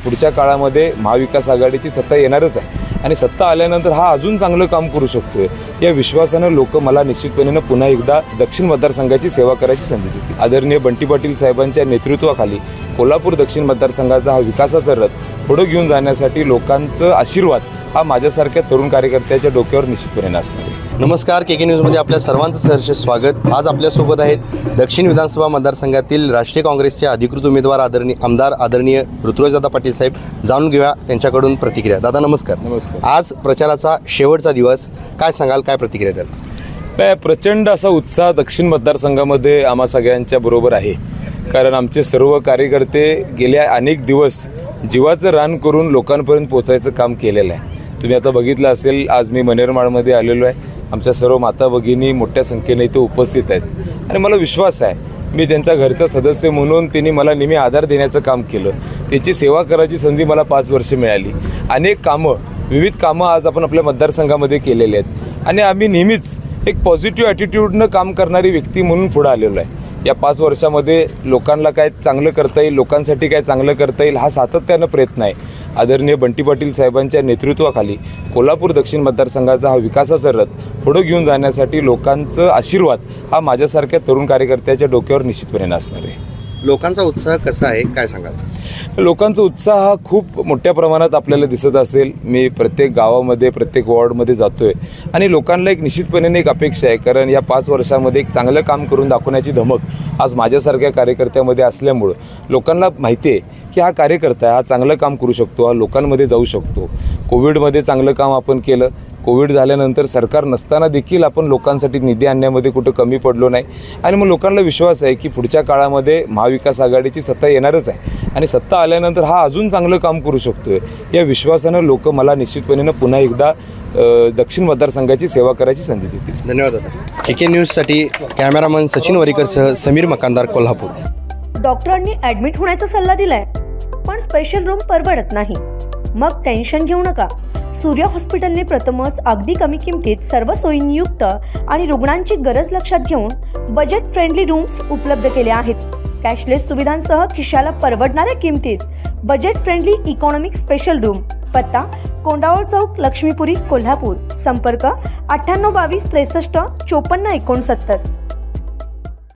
पुढच्या काळामध्ये महाविकास आघाडीची सत्ता येणारच आहे आणि सत्ता आल्यानंतर हा अजून चांगलं काम करू शकतोय या विश्वासानं लोक मला निश्चितपणे पुन्हा एकदा दक्षिण मतदारसंघाची सेवा करायची संधी देतील। आदरणीय बंटी पाटील साहेबांच्या नेतृत्वाखाली कोल्हापूर दक्षिण मतदारसंघाचा हा विकासाचा रथ पुढे घेऊन जाण्यासाठी लोकांचा आशीर्वाद हा माझ्यासारख्या तरुण कार्यकर्त्याच्या डोक्यावर निश्चितपणे असणार आहे। नमस्कार, के न्यूजमध्ये आपल्या सर्वांचं सहर्ष स्वागत। आज आपल्यासोबत आहेत दक्षिण विधानसभा मतदारसंघातील राष्ट्रीय काँग्रेसचे अधिकृत उमेदवार आदरणीय ऋतुराजदादा पाटील साहेब। जाणून घेऊया त्यांच्याकडून प्रतिक्रिया। दादा नमस्कार। नमस्कार। आज प्रचाराचा शेवटचा दिवस, काय सांगाल, काय प्रतिक्रिया द्याल? नाही, प्रचंड असा उत्साह दक्षिण मतदारसंघामध्ये आम्हा सगळ्यांच्या बरोबर आहे, कारण आमचे सर्व कार्यकर्ते गेल्या अनेक दिवस जीवाचं रान करून लोकांपर्यंत पोहोचायचं काम केलेलं आहे। तुम्ही आता बघितलं असेल, आज मी मनेरमाळमध्ये आलेलो आहे। आमच्या सर्व माता भगिनी मोठ्या संख्येने इथे उपस्थित आहेत आणि मला विश्वास आहे मी त्यांचा घरचा सदस्य म्हणून त्यांनी मला नेहमी आधार देण्याचं काम केलं। त्याची सेवा करायची संधी मला 5 वर्ष मिळाली। अनेक कामं, विविध कामं आज आपण आपल्या मतदारसंघामध्ये केलेले आहेत आणि आम्ही नेहमीच एक पॉझिटिव्ह ॲटिट्यूडनं काम करणारी व्यक्ती म्हणून पुढे आलेलो आहे। या 5 वर्षामध्ये लोकांना काय चांगलं करता येईल, लोकांसाठी काय चांगलं करता येईल हा सातत्यानं प्रयत्न आहे। आदरणीय बंटी पाटील साहेबांच्या नेतृत्वाखाली कोल्हापूर दक्षिण मतदारसंघाचा हा विकासाचा रथ पुढे घेऊन जाण्यासाठी लोकांचा आशीर्वाद हा माझ्यासारख्या तरुण कार्यकर्त्याच्या डोक्यावर निश्चितपणे असणार आहे। लोकांचा उत्साह कसा आहे, काय सांगाल? लोकांचा उत्साह हा खूप मोठ्या प्रमाणात आपल्याला दिसत असेल। मी प्रत्येक गावामध्ये, प्रत्येक वॉर्डमध्ये जातोय आणि लोकांना एक निश्चितपणे एक अपेक्षा आहे, कारण या 5 वर्षामध्ये एक चांगलं काम करून दाखवण्याची धमक आज माझ्यासारख्या कार्यकर्त्यामध्ये असल्यामुळं लोकांना माहिती आहे की हा कार्यकर्ता हा चांगलं काम करू शकतो, हा लोकांमध्ये जाऊ शकतो। कोविडमध्ये चांगलं काम आपण केलं, कोविड झाल्यानंतर सरकार नसताना देखील आपण लोकांसाठी निधी आणण्यामध्ये कुठं कमी पडलो नाही आणि मग लोकांना विश्वास आहे की पुढच्या काळामध्ये महाविकास आघाडीची सत्ता येणारच आहे आणि सत्ता आल्यानंतर हा अजून चांगलं काम करू शकतोय या विश्वासानं लोक मला निश्चितपणे पुन्हा एकदा दक्षिण मतदारसंघाची सेवा करायची संधी देतील। धन्यवाद दादा। के न्यूजसाठी कॅमेरामन सचिन वरीकरसह समीर मकानदार, कोल्हापूर। डॉक्टरांनी ॲडमिट होण्याचा सल्ला दिलाय, पण स्पेशल रूम परवडत नाही। मग टेन्शन घेऊ नका। सूर्य हॉस्पिटलने प्रथमच अगदी कमी किमतीत सर्व सोयींयुक्त आणि रुग्णांची गरज लक्षात घेऊन बजेट फ्रेंडली रूम्स उपलब्ध केले आहेत। कॅशलेस सुविधांसह खिशाला परवडणाऱ्या किमतीत budget friendly economic special room. पत्ता कोंडावळ चौक, लक्ष्मीपुरी, कोल्हापूर। संपर्क 98 22 63 54 69।